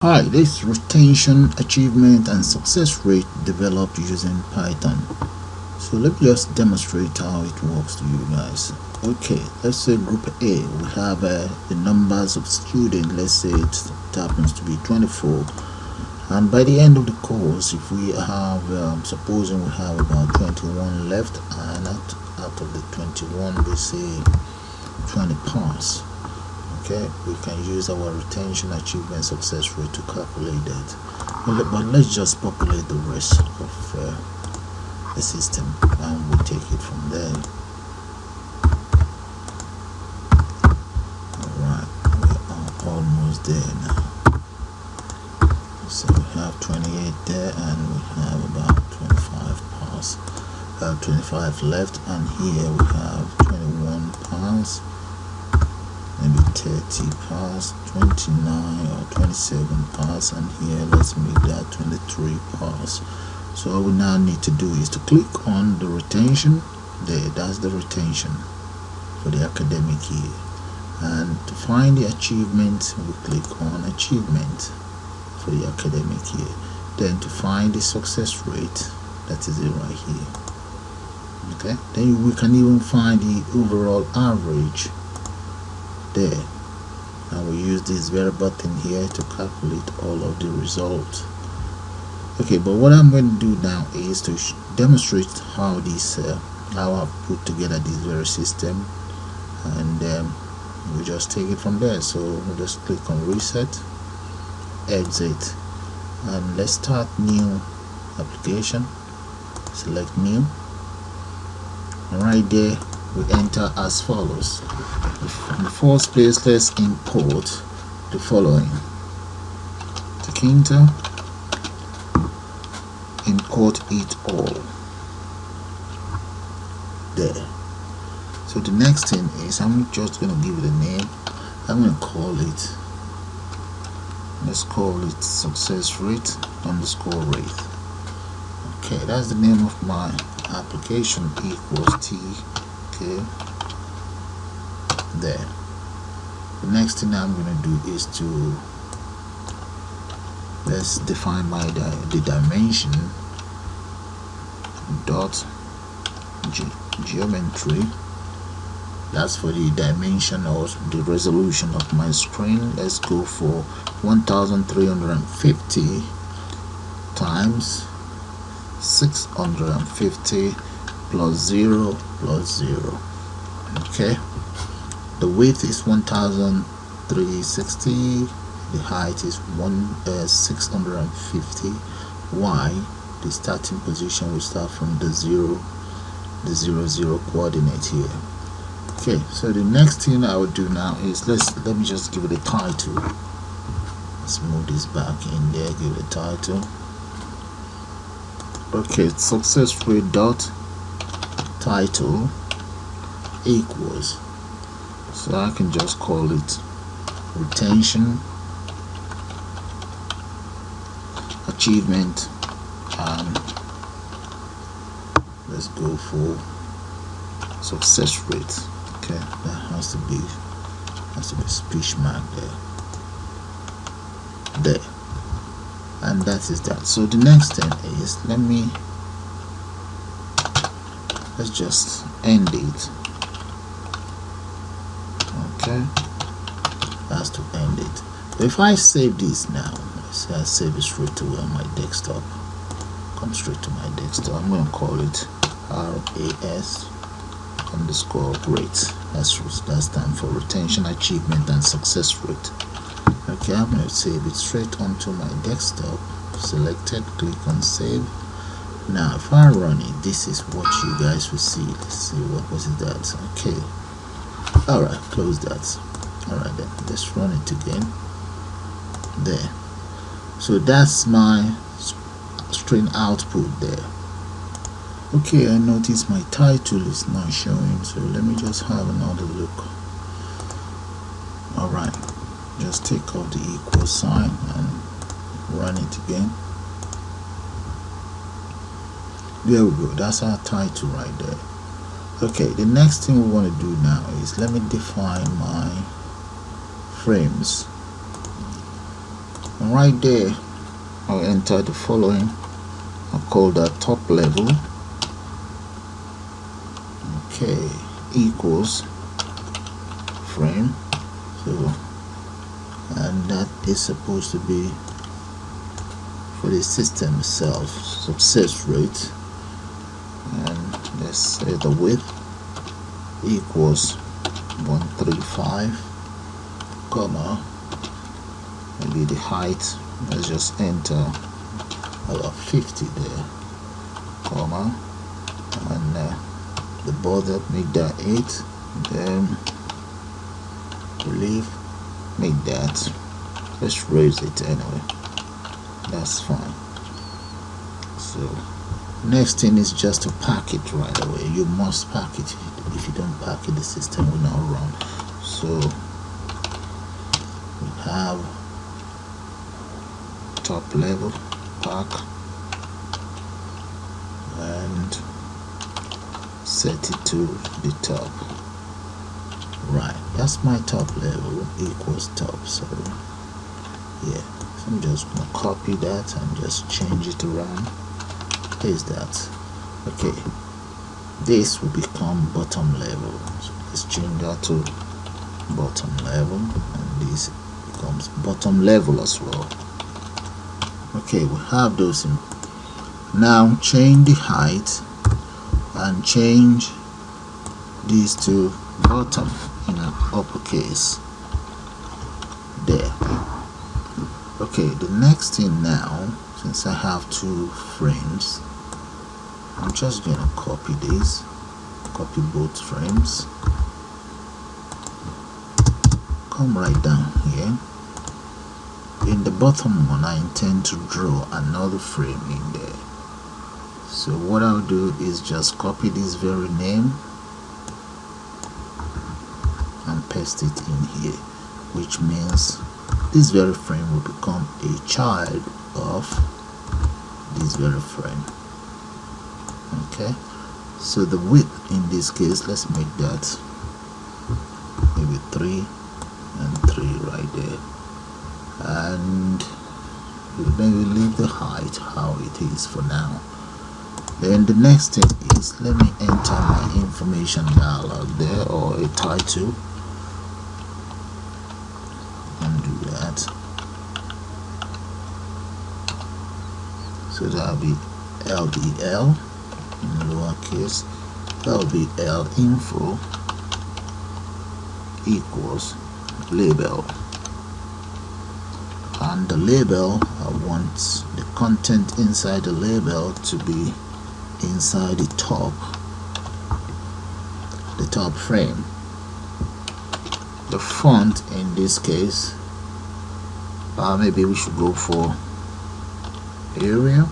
Hi, this retention, achievement, and success rate developed using Python. So let me just demonstrate how it works to you guys. Okay, let's say group A, we have the numbers of students. Let's say it happens to be 24. And by the end of the course, if we have, supposing we have about 21 left, and out of the 21, we say 20 pass. Okay, we can use our retention, achievement, success rate to calculate that. But let's just populate the rest of the system, and we'll take it from there. Alright, we are almost there now. So we have 28 there, and we have about 25 pass, 25 left, and here we have 21 pass, maybe 30 pass, 29 or 27 pass, and here let's make that 23 pass. So all we now need to do is to click on the retention there. That's the retention for the academic year, and to find the achievement we click on achievement for the academic year. Then to find the success rate, that is it right here. Okay, then we can even find the overall average there, and we use this very button here to calculate all of the results. Okay, but what I'm going to do now is to demonstrate how this how I've put together this very system, and we just take it from there. So we'll just click on reset, exit, and let's start new application. Select new, and right there we enter as follows. In the first place, let's import the following. Click enter, import it all there. So the next thing is, I'm just going to give it a name. I'm going to call it, let's call it success rate underscore rate. Okay, that's the name of my application, equals t. Okay, there. The next thing I'm going to do is to, let's define the dimension dot geometry. That's for the dimension or the resolution of my screen. Let's go for 1350 times 650 plus 0 plus 0. Okay, the width is 1360, the height is 650. Why? The starting position will start from the 0 0 coordinate here. Okay, so the next thing I will do now is let me just give it a title. Let's move this back in there, give it a title. Okay, success rate dot title equals, so I can just call it retention, achievement, and let's go for success rate. Okay, that has to be speech mark there, and that is that. So the next thing is, let's just end it. Okay, that's to end it. But if I save this now, let's say I save it straight to my desktop, come straight to my desktop. I'm going to call it RAS underscore rate. That stands for retention, achievement, and success rate. Okay, I'm going to save it straight onto my desktop. Selected, click on save. Now if I run it, this is what you guys will see. Let's see, what was it that? Okay, alright, close that. Alright, then let's run it again there. So that's my string output there. Okay, I notice my title is not showing, so let me just have another look. Alright, just take off the equal sign and run it again. There we go, that's our title right there. Okay, the next thing we want to do now is, let me define my frames. and right there I'll enter the following. I'll call that top level. Okay, equals frame. So, and that is supposed to be for the system itself, success rate. And let's say the width equals 135, comma, maybe the height, let's just enter about 50 there, comma, and the border, make that 8, then relief, make that, let's raise it anyway, that's fine. So next thing is just to pack it right away. You must pack it. If you don't pack it, the system will not run. So we have top level pack and set it to the top. Right, that's my top level equals top. So yeah, so I'm just gonna copy that and just change it around. Is that okay? This will become bottom level, so let's change that to bottom level, and this becomes bottom level as well. Okay, we have those in. Now change the height and change these to bottom in an uppercase there. Okay, the next thing now, since I have 2 frames, I'm just gonna copy this, copy both frames, come right down here. In the bottom one, I intend to draw another frame in there. So what I'll do is just copy this very name and paste it in here, which means this very frame will become a child of this very frame. Okay, so the width in this case, let's make that maybe 3 and 3 right there, and maybe leave the height how it is for now. Then the next thing is, let me enter my information dialog there, or a title, and do that. So that'll be LDL in lowercase, that'll be L info equals label, and the label, I want the content inside the label to be inside the top frame. The font in this case, maybe we should go for Arial,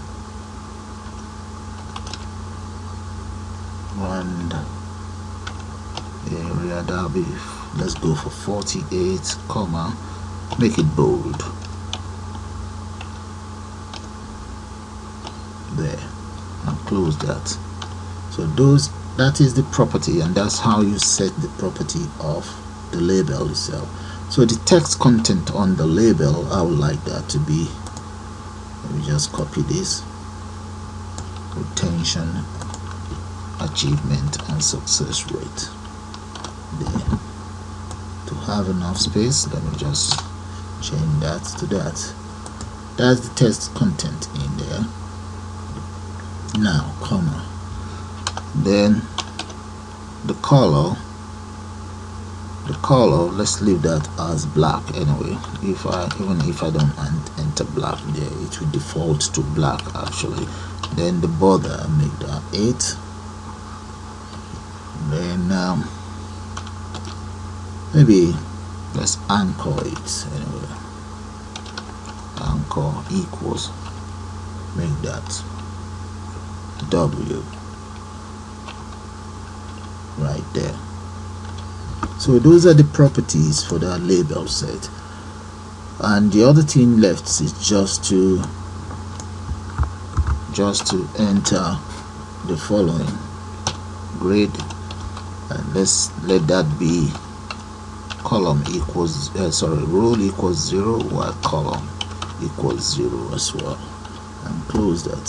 and area, that'll be, let's go for 48, comma, make it bold there, and close that. So that is the property, and that's how you set the property of the label itself. So the text content on the label, I would like that to be, let me just copy this, retention, achievement, and success rate there. To have enough space, let me just change that to that. That's the text content in there. Now, comma, then the color, let's leave that as black anyway. Even if I don't enter black there, it will default to black actually. Then the border, make that 8. Then maybe let's anchor it anyway. Anchor equals, make that W right there. So those are the properties for that label set, and the other thing left is just to enter the following grade, and let's let that be column equals row equals 0, while column equals 0 as well, and close that.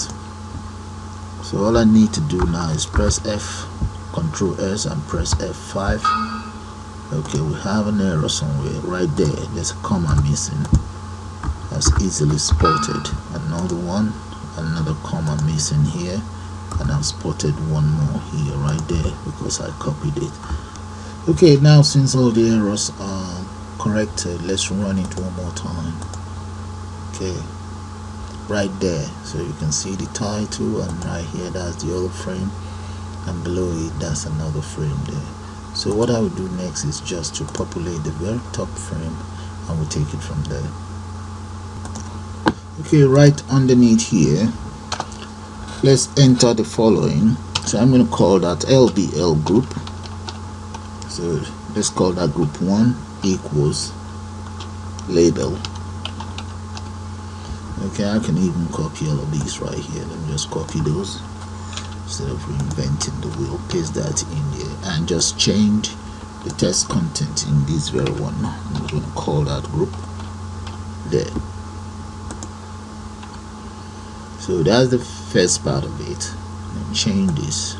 So all I need to do now is press F, Control S, and press F5. Okay, we have an error somewhere right there. There's a comma missing. That's easily spotted. Another one, another comma missing here, and I've spotted one more here right there because I copied it. Okay, now since all the errors are corrected, let's run it one more time. Okay, right there, so you can see the title, and right here that's the other frame, and below it that's another frame there. So what I will do next is just to populate the very top frame, and we'll take it from there. Okay, right underneath here, let's enter the following. So I'm going to call that LBL group. So let's call that group 1 equals label. Okay, I can even copy all of these right here. Let me just copy those instead of reinventing the wheel. Paste that in there and just change the text content in this very one. I'm going to call that group there. So that's the first part of it. And change this.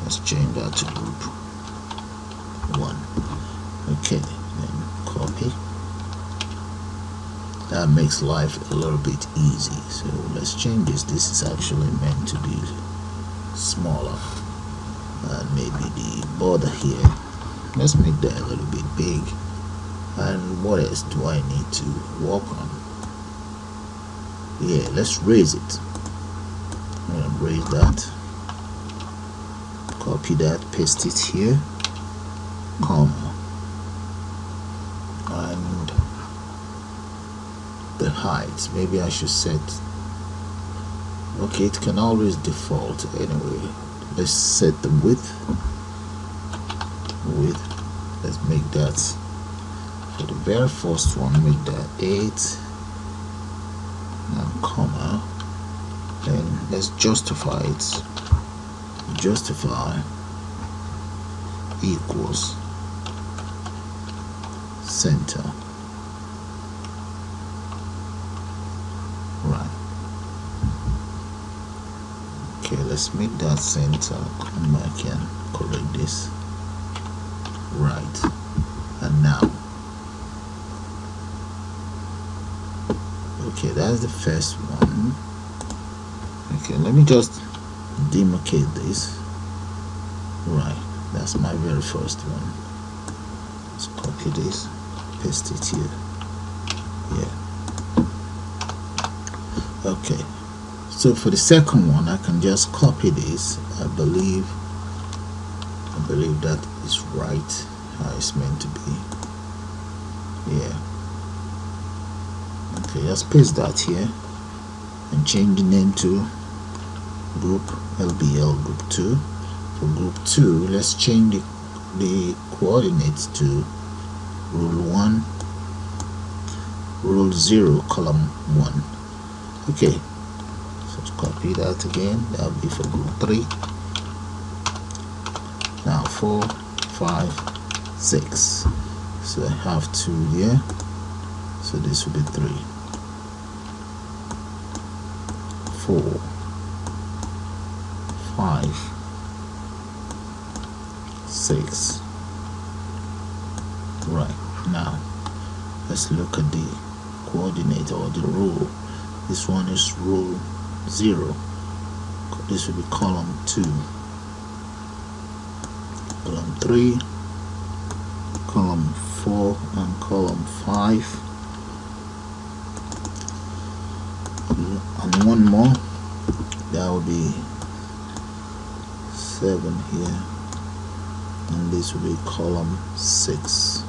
Let's change that to group 1. Okay, then copy. That makes life a little bit easy. So let's change this. This is actually meant to be smaller, and maybe the border here, let's make that a little bit big. And what else do I need to work on? Yeah, let's raise it. I'm gonna raise that, copy that, paste it here, comma, and the height, maybe I should set, okay, it can always default anyway. Let's set the width, let's make that, for the very first one, make that 8, and comma, then let's justify it. Justify equals center. Right. Okay, let's make that center. Come back and correct this. Right. And now, okay, that's the first one. Okay, let me just demarcate this. Right, that's my very first one. Let's copy this, paste it here. Yeah. Okay, so for the second one, I can just copy this. I believe that is right, how it's meant to be. Yeah. Okay, let's paste that here and change the name to group LBL group 2. For group 2, let's change the coordinates to rule 1, rule 0, column 1. Okay, so let's copy that again. That'll be for group 3. Now 4, 5, 6. So I have 2 here. So this will be 3, 4, 5, 6. Right, now let's look at the coordinate or the rule. This one is rule 0. This will be column 2, column 3, column 4, and column 5. And one more, that will be 7 here, and this will be column 6.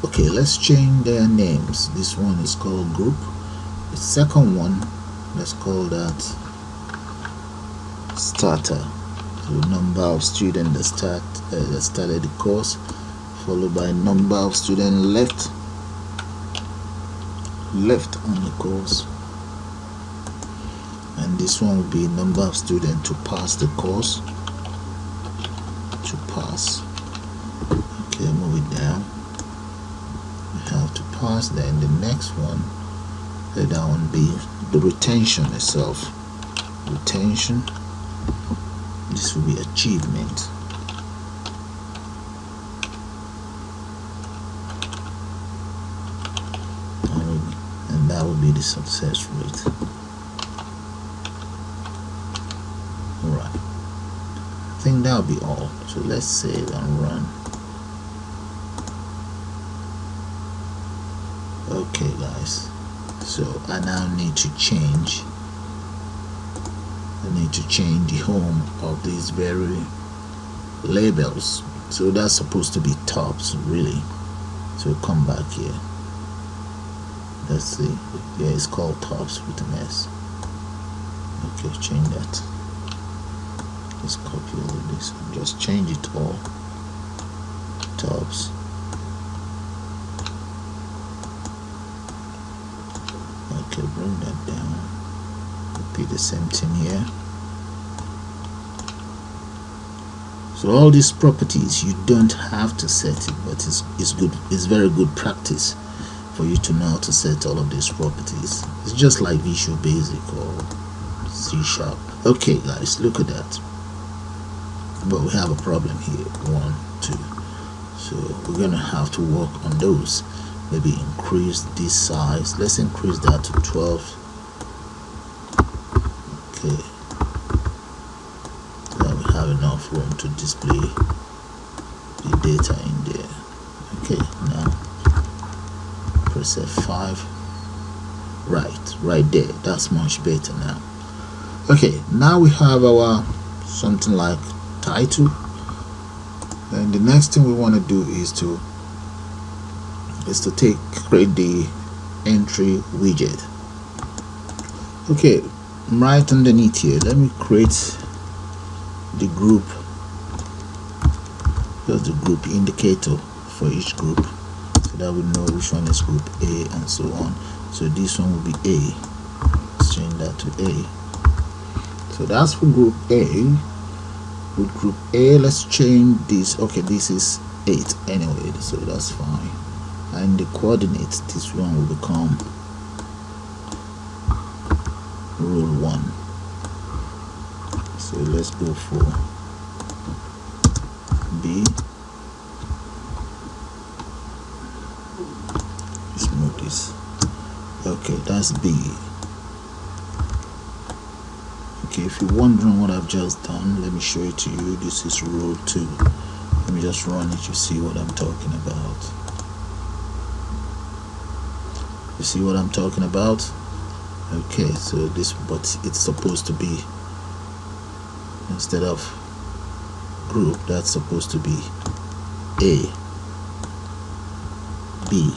Okay, let's change their names. This one is called group. The second one, let's call that starter. The number of students that started the course, followed by number of students left on the course, and this one will be number of students to pass the course. Okay, move it down. We have to pass pass. Then the next one, let that one be the retention itself. Retention, this will be achievement. And that will be the success rate. Alright, I think that'll be all. So let's save and run. Okay guys, so I now need to change the home of these very labels. So that's supposed to be tops really. So come back here, let's see, yeah, it's called tops with an S. Okay, change that. Let's copy all of this and just change it all. Tops. Okay, bring that down. Repeat the same thing here. So all these properties you don't have to set it, but it's good. It's very good practice for you to know how to set all of these properties. It's just like Visual Basic or C#. Okay guys, look at that. But we have a problem here. 1, 2. So we're gonna have to work on those. Maybe increase this size. Let's increase that to 12. Okay, so we have enough room to display the data in there. Okay, now press F5. Right there, that's much better now. Okay, now we have our something like title, and the next thing we want to do is to create the entry widget. Okay, right underneath here, let me create the group, just the group indicator for each group, so that we know which one is group A and so on. So this one will be A. Let's change that to A. So that's for group A. With group A, let's change this. Okay, this is 8 anyway, so that's fine. And the coordinates, this one will become rule 1. So let's go for B. Let's move this. Okay, that's B. Okay, if you're wondering what I've just done, let me show it to you. This is rule 2. Let me just run it. You see what I'm talking about. You see what I'm talking about? Okay, so this, but it's supposed to be, instead of group, that's supposed to be A, B.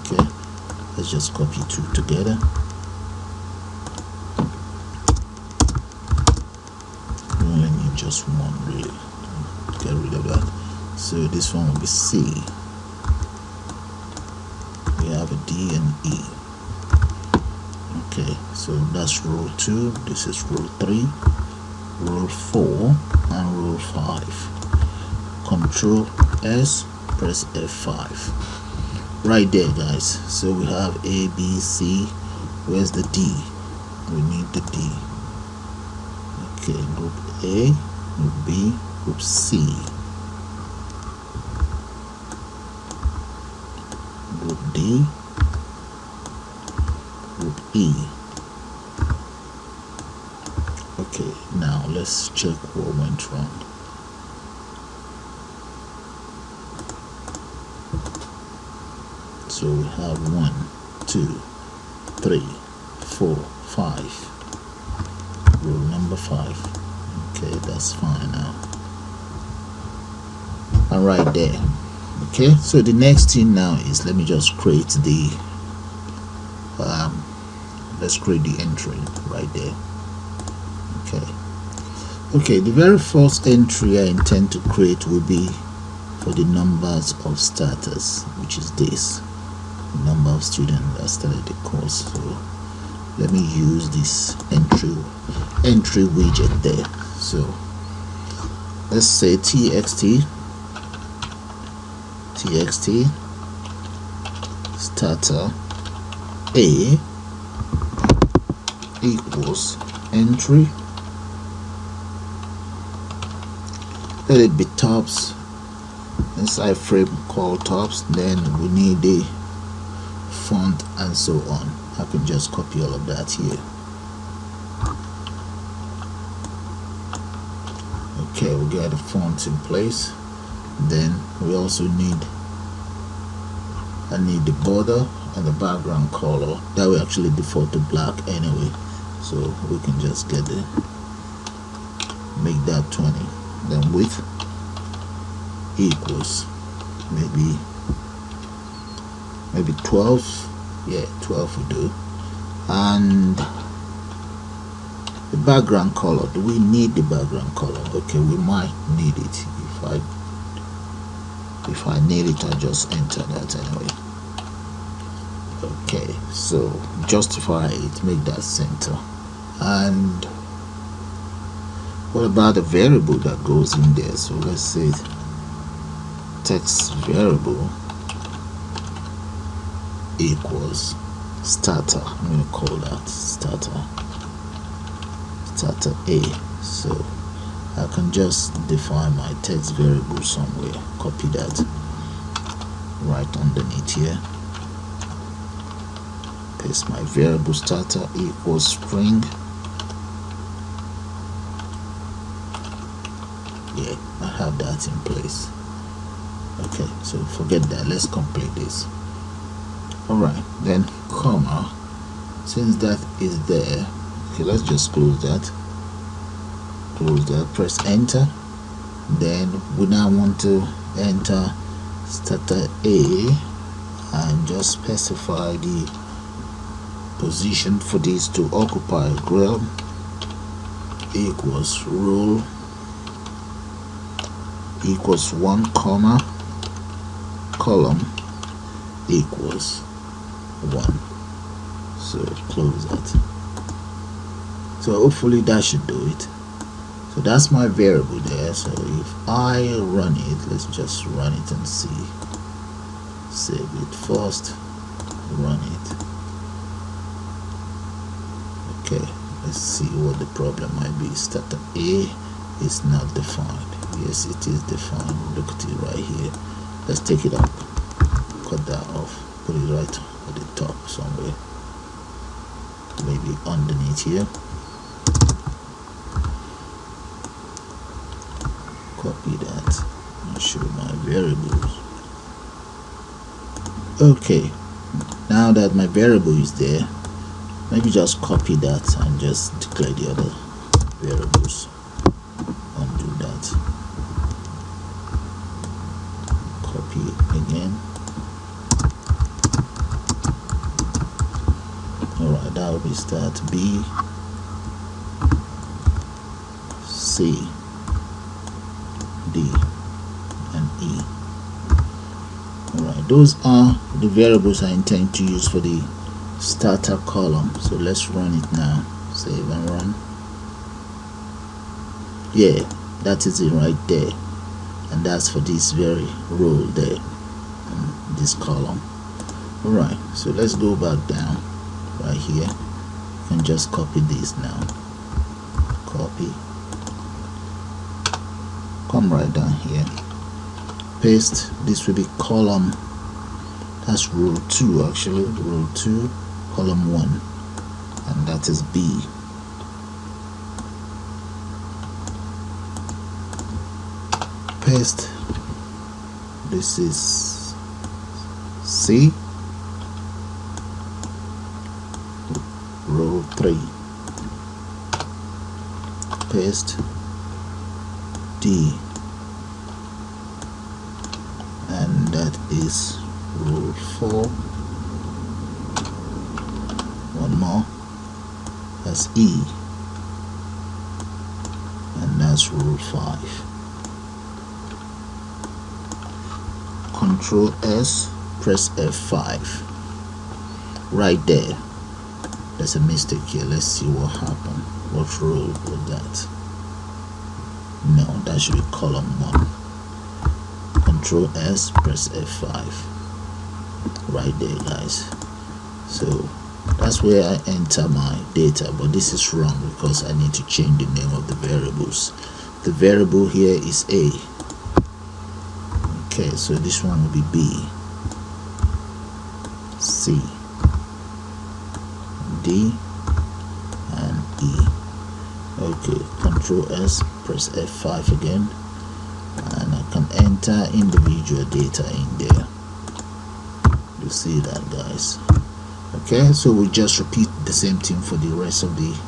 Okay, let's just copy 2 together. We only need just one really. Get rid of that. So this one will be C. We have a D and E. Okay, so that's rule 2. This is rule 3, rule 4, and rule 5. Control S, press F5. Right there, guys. So we have A, B, C. Where's the D? We need the D. Okay, group A, group B, group C, group D, group E. Okay, now let's check what went wrong. So we have 1, 2, 3, 4, 5. Rule number 5. Okay, that's fine now. And right there. Okay, so the next thing now is, let me just create the let's create the entry right there. Okay, the very first entry I intend to create will be for the numbers of starters, which is this, the number of students that started the course. So let me use this entry widget there. So let's say txt starter A equals entry, let it be tops inside frame called tops, then we need the font and so on. I can just copy all of that here. Okay, we got the font in place. Then we also need the border and the background color that will actually default to black anyway, so we can just get it, make that 20. Then width equals maybe 12. Yeah, 12 will do. And the background color, do we need the background color? Okay, we might need it. If I need it, I just enter that anyway. Okay, so justify it, make that center. And what about the variable that goes in there? So let's say text variable equals starter. I'm going to call that starter A. So I can just define my text variable somewhere, copy that right underneath here, paste my variable starter equals string. Yeah, I have that in place. Okay, so forget that, let's complete this. Alright, then comma, since that is there, okay, let's just close that, press enter. Then we now want to enter starter A and just specify the position for this to occupy. Grep equals rule equals 1 comma column equals 1. So close that. So hopefully that should do it. So that's my variable there. So if I run it, let's just run it and see. Save it first, run it. Okay, let's see what the problem might be. Starter A is not defined. Yes, it is defined. Look at it right here. Let's take it up, cut that off, put it right at the top somewhere, maybe underneath here. Copy that and show my variables. Okay, now that my variable is there, maybe just copy that and just declare the other variables. Undo that, copy again. Alright, that will be start B, C, D, and E. Alright, those are the variables I intend to use for the starter column. So let's run it now. Save and run. Yeah, that is it right there, and that's for this very row there, this column. Alright, so let's go back down right here and just copy this now. Copy, come right down here, paste. This will be column, that's row 2 actually, row 2 column 1, and that is B. Paste, this is C, row 3, paste D, and that is row 4, one more, that's E, and that's row 5. Control S, press F5. Right there, there's a mistake here. Let's see what happened. What row was that? No, that should be column 1. Control S, press F5. right there, guys. So that's where I enter my data, but this is wrong because I need to change the name of the variables. The variable here is A. Okay, so this one will be B, C, D, and E. Okay, Control S, press F5 again, and I can enter individual data in there. You see that, guys? Okay, so we just repeat the same thing for the rest of these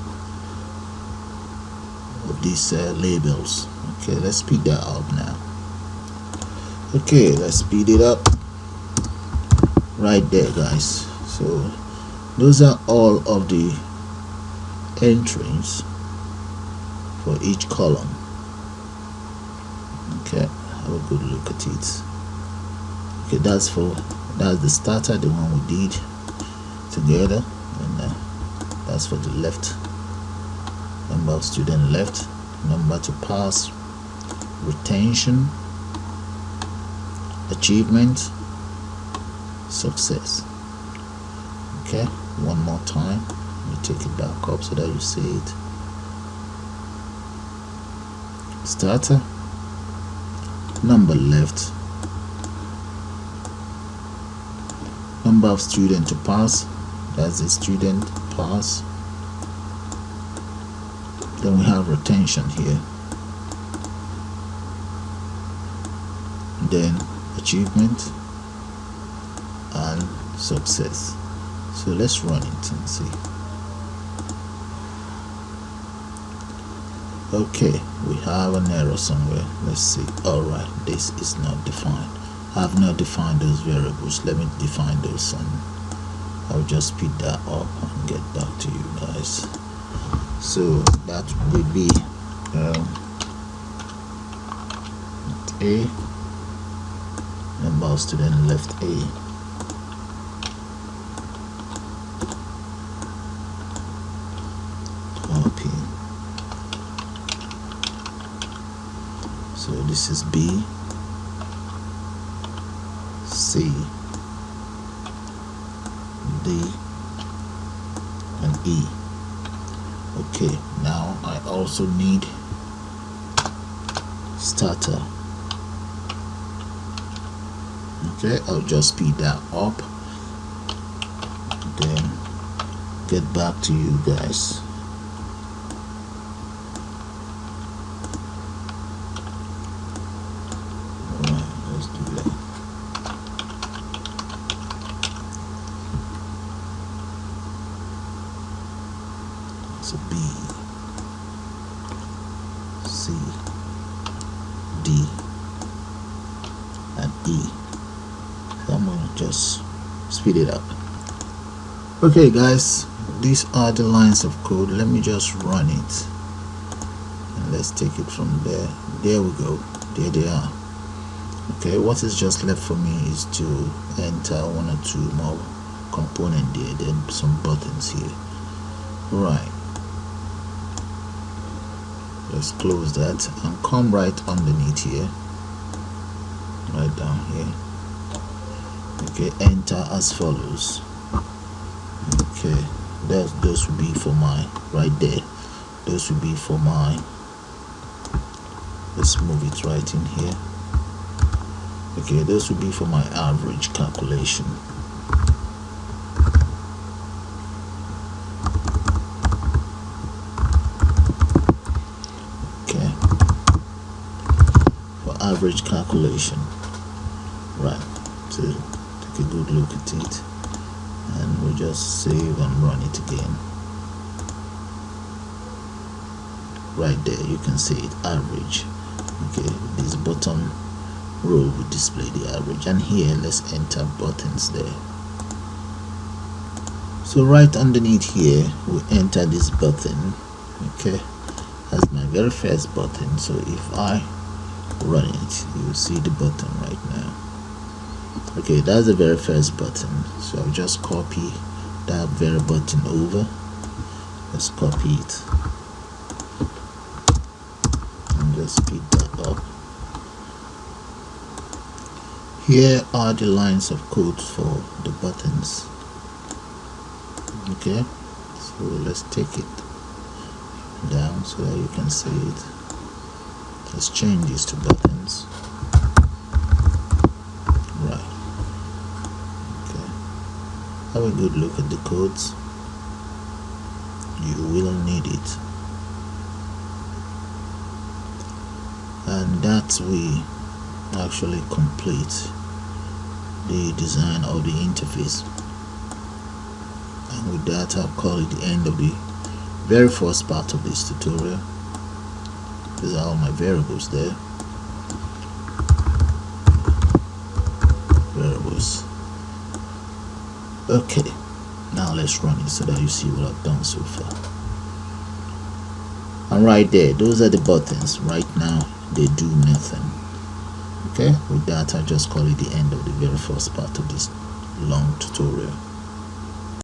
labels. Okay, let's speed that up now. Okay, let's speed it up. Right there, guys. So those are all of the entries for each column. Okay, have a good look at it. Okay, that's the starter, the one we did together, and that's for the left. Number of student left, number to pass, retention, achievement, success. Okay, one more time. Let me take it back up so that you see it. Starter, number left, number of student to pass, that's the student pass. Then we have retention here, then achievement and success. So let's run it and see. Okay, we have an error somewhere. Let's see. Alright, this is not defined. I have not defined those variables. Let me define those, and I'll just speed that up and get back to you guys. So that will be A, number of student left A, copy. So this is B, C, D, and E. Okay, now I also need starter. Okay, I'll just speed that up, then get back to you guys. Alright, let's do that. So B, C, D, and E. So I'm going to just speed it up. Okay guys, these are the lines of code. Let me just run it, and let's take it from there. There we go. There they are. Okay, what is just left for me is to enter one or two more components there, then some buttons here. Right, let's close that and come right underneath here, right down here. Okay, enter as follows. Okay, those will be for my, right there, those will be for my, let's move it right in here. Okay, those will be for my average calculation. Okay, for average calculation. Right, so take a good look at it, and we'll just save and run it again. Right there, you can see it, average. Okay, this bottom row will display the average, and here let's enter buttons there. So right underneath here we enter this button. Okay, that's my very first button. So if I run it, you will see the button right now. Okay, that's the very first button, so I'll just copy that very button over. Let's copy it and just speed that up. Here are the lines of code for the buttons. Okay, so let's take it down so that you can see it. Let's change these to buttons. Right. Okay, have a good look at the codes. You will need it. And that we actually complete the design of the interface. And with that, I'll call it the end of the very first part of this tutorial. These are all my variables there. Variables. Okay, now let's run it so that you see what I've done so far. And right there, those are the buttons. Right now they do nothing. Okay, with that, I just call it the end of the very first part of this long tutorial.